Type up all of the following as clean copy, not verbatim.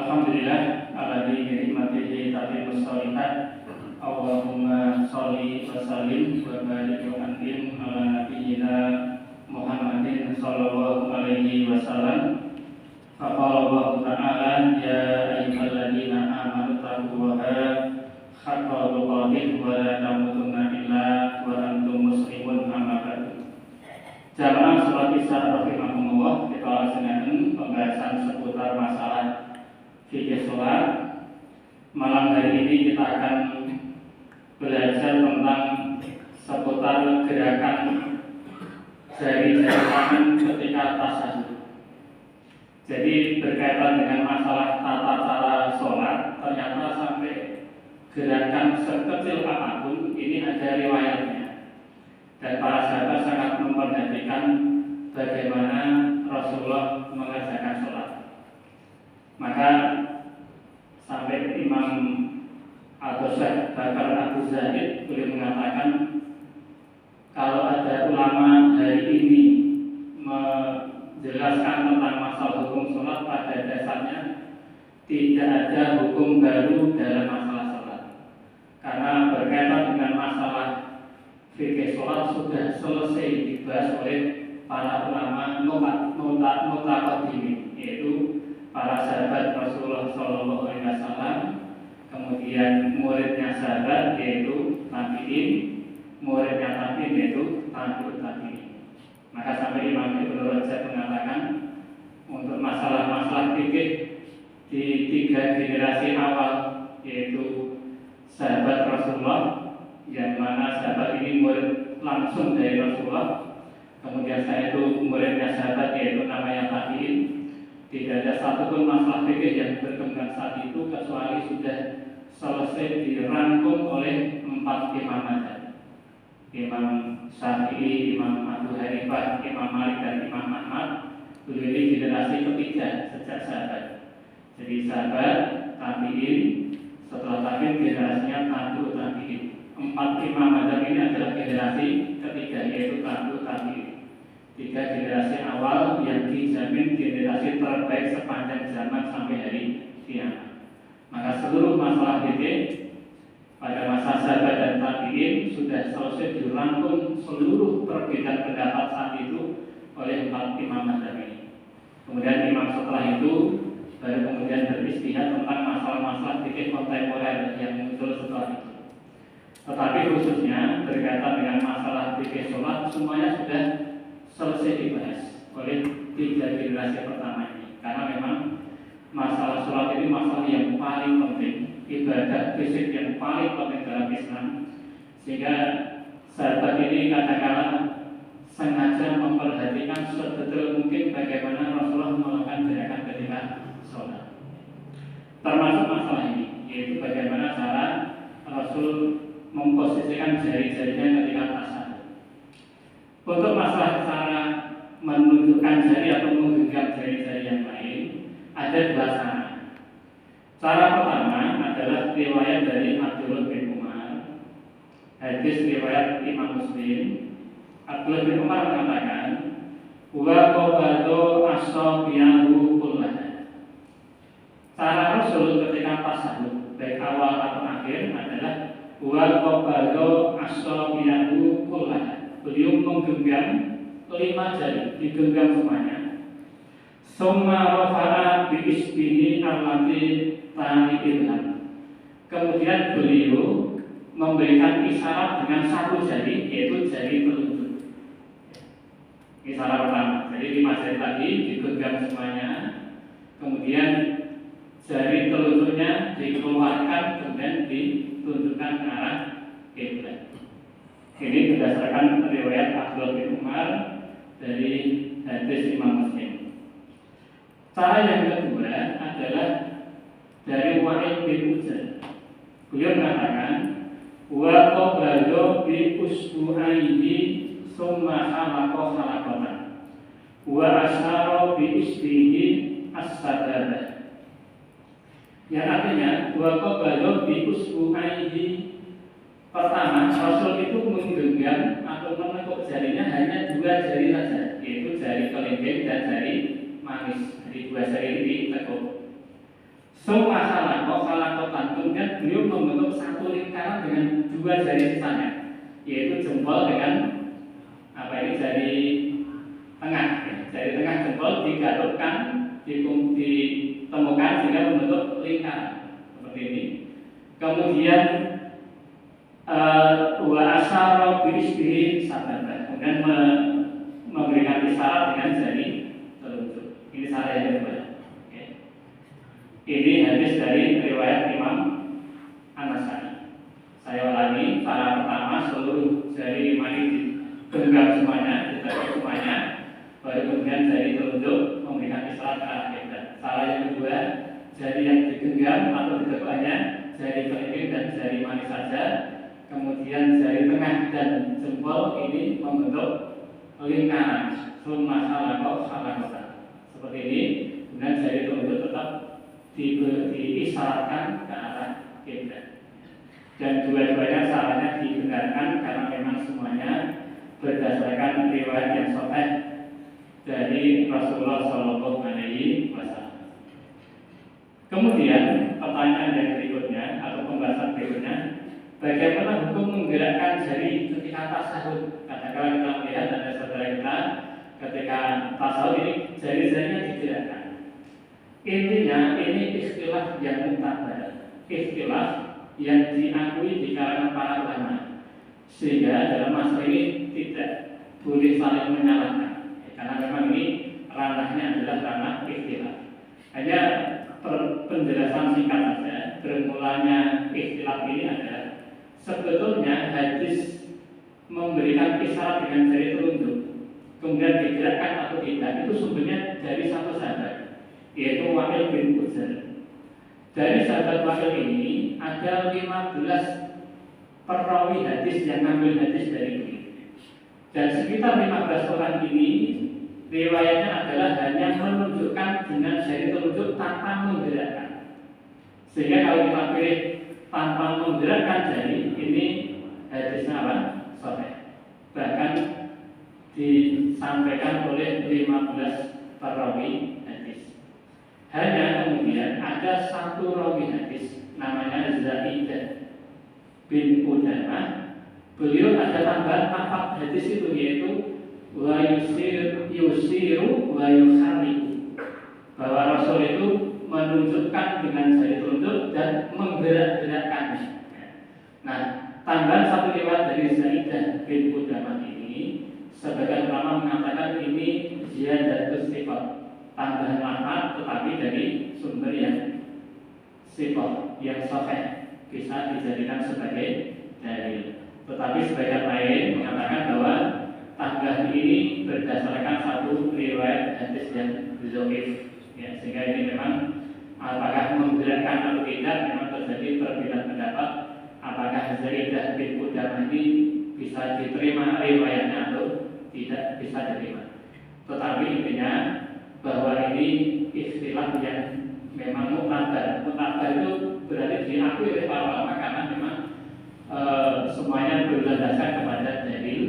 Alhamdulillah alladzi bi ni'matihi tatimmus shalihat. Allahumma sholli wa sallim wa barik wa an'im ala nabiyyina Muhammadin sallallahu alaihi wasallam. Faqala Allah ta'ala ya ayyuhalladzina amanu taqullaha haqqa tuqatih wa la tamutunna illa wa antum muslimun. Amma ba'du. Jamaah salat Isya rahimahumullah, kita laksanakan pembahasan seputar masalah fikih sholat. Malam hari ini kita akan belajar tentang seputar gerakan jari-jari tangan ketika tasyahud. Jadi berkaitan dengan masalah tata cara sholat, ternyata sampai gerakan sekecil apapun ini ada riwayatnya. Dan para sahabat sangat memperhatikan bagaimana Rasulullah mengerjakan sholat. Maka sampai Imam Syekh Bakar Abu Zaid boleh mengatakan, kalau ada ulama hari ini menjelaskan tentang masalah hukum sholat, pada dasarnya tidak ada hukum baru dalam masalah sholat, karena berkaitan dengan masalah fikih sholat sudah selesai dibahas oleh para ulama mutaqaddimin, yaitu para sahabat Rasulullah Shallallahu Alaihi Wasallam, kemudian muridnya sahabat yaitu tabi'in, muridnya tabi'in yaitu tabi'ut tabi'in. Maka sampai Imam Ibnu Rajab mengatakan untuk masalah-masalah fikih di 3 generasi awal, yaitu sahabat Rasulullah, yang mana sahabat ini murid langsung dari Rasulullah, kemudian saya itu muridnya sahabat yaitu namanya tabi'in. Tidak ada satupun masalah fikih yang berkembang saat itu kecuali sudah selesai dirangkum oleh 4 imam mazhab: Imam Syafi'i, Imam Abu Hanifah, Imam Malik, dan Imam Ahmad. Beliau ini generasi ketiga sejak sahabat. Jadi sahabat, tabi'in, setelah tabi'in generasinya tabi'ut tabi'in. 4 imam mazhab ini adalah generasi ketiga, yaitu tabi'ut tabi'in. 3 generasi awal yang dijamin generasi terbaik sepanjang zaman sampai hari kiamat. Maka seluruh masalah fikih pada masa sahabat dan tabi'in sudah selesai dirangkum seluruh perbedaan pendapat saat itu oleh 4 imam mazhab ini. Kemudian imam setelah itu baru kemudian beristihad tentang masalah-masalah fikih kontemporer yang muncul setelah itu. Tetapi khususnya berkaitan dengan masalah fikih sholat, semuanya sudah selesai dibahas oleh 3 generasi pertama ini. Karena memang masalah sholat ini masalah yang paling penting, ibadah fisik yang paling penting dalam Islam, sehingga sahabat ini kadang-kadang sengaja memperhatikan sedetail mungkin bagaimana Rasulullah melakukan gerakan ketika sholat. Termasuk masalah ini, yaitu bagaimana cara Rasul memposisikan jari-jarinya ketika tasyahud. Untuk masalah cara menunjukkan jari atau menggenggam jari-jari yang lain, ada 2 cara. Cara pertama adalah riwayat dari Abdullah bin Umar, hadis riwayat Imam Muslim. Abdullah bin Umar mengatakan, wa qabadu asabiyahu kullaha. Cara Rasul ketika tasyahud baik awal atau akhir adalah wa qabadu asabiyahu kullaha. Beliau menggenggam 5 jari, digenggam semuanya. Summa rafa'a bi isbihi allati tani ilham. Kemudian beliau memberikan isyarat dengan 1 jari, yaitu jari telunjuk. Isyarat pertama, jadi 5 jari tadi digenggam semuanya, kemudian jari telunjuknya dikeluarkan, kemudian ditunjukkan ke arah kiblat. Ini berdasarkan riwayat Abdullah bin Umar dari hadis Imam Muslim. Cara yang kedua adalah dari Wa'id bin Uzair. Beliau mengatakan, wa qabadu bi usbu'aihi summa khalaqa khalaqatan wa asyara bi isbihi as-sadada. Yang artinya wa qabadu bi usbu'aihi. Pertama, Rasul itu menggenggam atau menekuk jarinya hanya 2 jari saja, yaitu jari kelingking dan jari manis. Jadi 2 jari ini ditekuk. Semua salakotan, kemudian beliau membentuk satu lingkaran dengan dua jari sisanya, yaitu jempol dengan jari tengah. Jari tengah jempol digarukkan, ditemukan sehingga membentuk lingkaran seperti ini. Kemudian wa asyara bi isbihi sababa, kemudian memberikan isyarat dengan jari telunjuk. Ini cara yang kedua. Ini hadis dari riwayat Imam An-Nasai. Saya ulangi, cara pertama seluruh jari mani digenggam semuanya, ditekuk semuanya, baru kemudian jari telunjuk memberikan isyarat ke arah kiblat. Cara yang kedua, jari yang digenggam atau ditekuk hanya jari kelingking dan jari mani saja, kemudian jari tengah dan jempol ini membentuk lingkaran, summa salakotan seperti ini. Kemudian jari telunjuk tetap diisyaratkan ke arah kiblat, dan dua-duanya caranya dibenarkan karena memang semuanya berdasarkan riwayat yang sahih dari Rasulullah Shallallahu Alaihi Wasallam. Kemudian pertanyaan yang berikutnya atau pembahasan berikutnya, bagaimana hukum menggerakkan jari ketika tasawuf? Katakanlah kita melihat ada saudara kita ketika tasawuf ini jari-jarinya digerakkan. Intinya ini istilah yang mutabar, istilah yang diakui di kalangan para ulama, sehingga dalam masalah ini tidak boleh saling menyalahkan, karena memang ini ranahnya adalah ranah istilah. Hanya penjelasan singkat saja, bermulanya istilah ini adalah sebetulnya hadis memberikan isyarat dengan jari telunjuk, kemudian digerakkan atau tidak, itu sumbernya dari satu sahabat, yaitu Wa'il bin Hujr. Dari sahabat Wa'il ini ada 15 perawi hadis yang ngambil hadis dari beliau, dan sekitar 15 orang ini riwayatnya adalah hanya menunjukkan dengan jari telunjuk tanpa menggerakkan. Sehingga kalau kita pilih tanpa menggerakkan jari, ini hadisnya apa? Sahih. Bahkan disampaikan oleh 15 perawi hadis. Hanya kemudian ada satu rawi hadis namanya Zaidah bin Qudamah. Beliau ada tambahan lafaz hadis itu, yaitu wa yusiru wa yukhariku, bahwa Rasul itu menunjukkan dengan jari telunjuk dan menggerak-gerakkannya. Nah, tambahan satu riwayat dari Zaidah bin Qudamah ini, sebagian ulama mengatakan ini ziyadatus sifat, tambahan lafaz tetapi dari sumber yang sifat yang sahih, bisa dijadikan sebagai dalil. Tetapi sebagian lain mengatakan bahwa tambahan ini berdasarkan satu riwayat hadis yang dhaif, ya, sehingga ini memang apakah menggerakkan atau tidak memang terjadi perbedaan pendapat, apakah Zaidah bin Qudamah ini bisa diterima riwayatnya atau tidak bisa diterima. Tetapi intinya bahwa ini istilah yang memang mutabar. Mutabar itu berarti diakui oleh para ulama karena memang semuanya berdasarkan kepada dalil,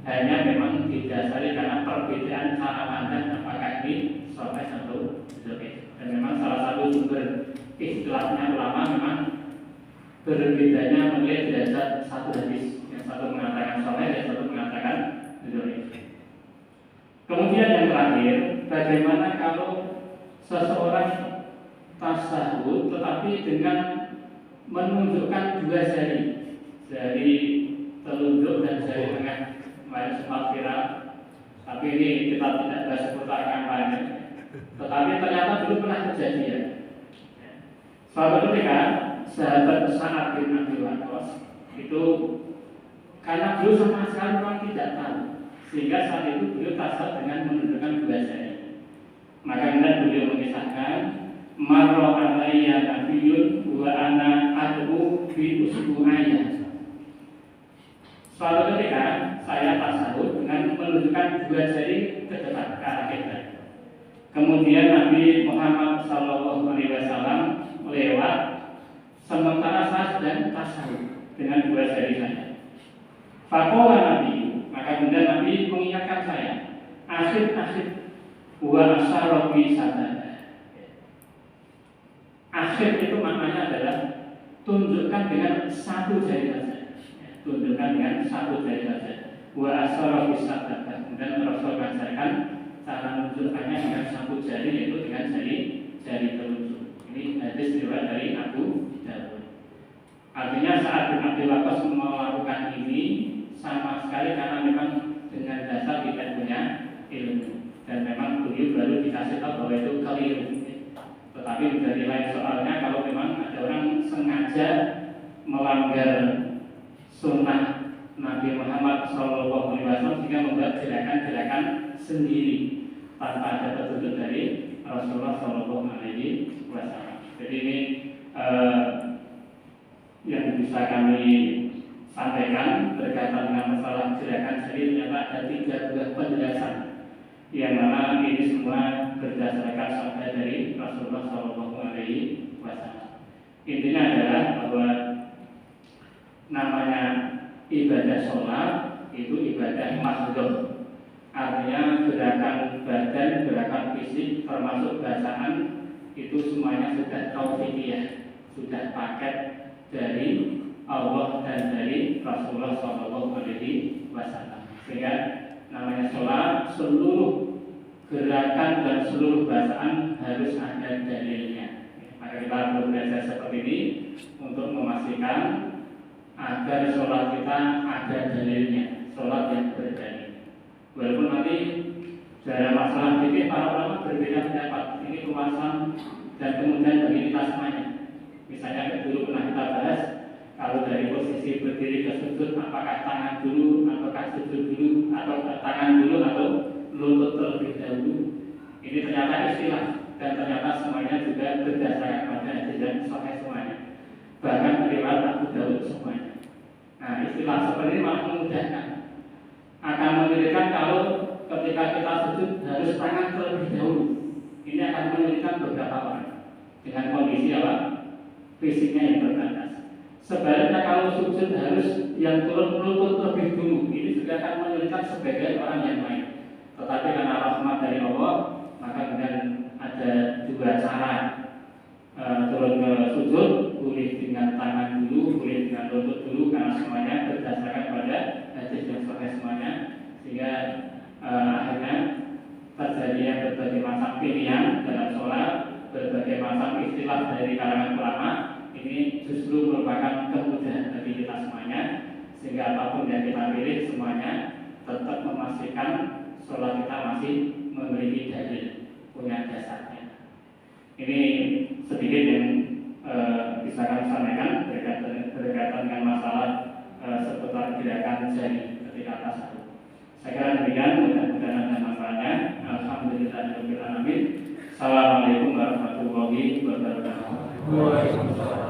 hanya memang didasari karena perbedaan cara pandang apakah ini sahih atau dhaif. Dan memang salah satu sumber istilahnya ulama memang berbedanya melihat dasar satu hadis, yang satu mengatakan sahih, yang satu mengatakan dhaif. Kemudian yang terakhir, bagaimana kalau seseorang tasawuf tetapi dengan menunjukkan dua jari, jari telunjuk dan jari tengah, kemarin sempat viral, tapi ini kita tidak bahas seputar kampanye. Tetapi ternyata dulu pernah kejadian. Suatu ketika sahabat Sa'ad bin Abi Waqqas itu, karena beliau sama sekali orang tidak tahu, sehingga saat itu beliau tasawuf dengan menunjukkan dua jari. Maka kemudian beliau mengisahkan, marra alayya nabiyyun wa ana ad'u bi usbu'ayya. Suatu ketika saya tasawuf dengan menunjukkan dua jari ke depan ke arah kiblat. Kemudian Nabi Muhammad SAW lewat, sementara saya sedang tasawuf dengan dua jari saya. Faqala Nabi, maka kemudian Nabi mengingatkan saya, akhir wa asyara bi sababa. akhir itu maknanya adalah tunjukkan dengan satu jari saja. Ya, tunjukkan dengan satu jari saja. Wa asyara bisababah. Kemudian Rasul mengajarkan cara menunjukkannya dengan satu jari, yaitu dengan jari telunjuk. Ini hadis riwayat dari Abu Dawud. Artinya saat bin Abi Waqqas melakukan ini sama sekali karena memang dengan dasar tidak punya ilmu, dan memang beliau baru dikasih tahu bahwa itu keliru. Tetapi menjadi lain soalnya kalau memang ada orang sengaja melanggar sunnah Nabi Muhammad SAW sehingga membuat gerakan-gerakan sendiri tanpa ada petunjuk dari Rasulullah SAW. Jadi ini yang bisa kami sampaikan berkaitan dengan masalah gerakan jari. Ternyata ada 3 buah penjelasan yang mana ini semua berdasarkan sabda dari Rasulullah SAW. Intinya adalah bahwa namanya ibadah sholat itu ibadah makhluk. Artinya gerakan badan, gerakan fisik, termasuk bacaan itu semuanya sudah taufiqiyah, sudah paket dari Allah dan dari Rasulullah SAW. Sehingga namanya sholat, seluruh gerakan dan seluruh bacaan harus ada dalilnya. Maka kita perlu belajar seperti ini untuk memastikan agar sholat kita ada dalilnya, sholat yang berdalil. Walaupun nanti dalam masalah fikih para ulama berbeda pendapat. Ini pembahasan dan kemudian bagi kita semuanya. Misalnya dulu pernah kita bahas, kalau dari posisi berdiri ke sujud, apakah tangan dulu, ataukah sujud dulu, atau tangan dulu atau lutut terlebih dahulu. Ini ternyata istilah, dan ternyata semuanya juga berdasarkan pada hadis dan sahih semuanya. Bahkan riwayat Abu Dawud semuanya. Nah, istilah seperti ini malah memudahkan. Akan menyulitkan kalau ketika kita sujud harus tangan terlebih dahulu. Ini akan menyulitkan beberapa orang dengan kondisi apa? Fisiknya yang terbatas. Sebaliknya kalau sujud harus yang turun lutut lebih dulu, ini juga akan menyulitkan sebagian orang yang lain. Tetapi karena rahmat dari Allah, maka kemudian ada 2 cara turun ke sujud, boleh dengan tangan dulu, boleh dengan lutut dulu, karena semuanya berdasarkan pada hadis yang sahih semuanya, sehingga akhirnya terjadi berbagai macam pilihan dalam sholat, berbagai macam istilah dari kalangan ulama. Ini justru merupakan kemudahan bagi kita semuanya, sehingga apapun yang kita pilih semuanya tetap memastikan sholat kita masih memiliki dalil, punya dasarnya. Ini sedikit yang bisa kami sampaikan berkaitan dengan masalah seputar gerakan jari ketika tasawuf. Saya kira demikian, mudah-mudahan ada manfaatnya. Alhamdulillahirabbil alamin. Assalamualaikum warahmatullahi wabarakatuh.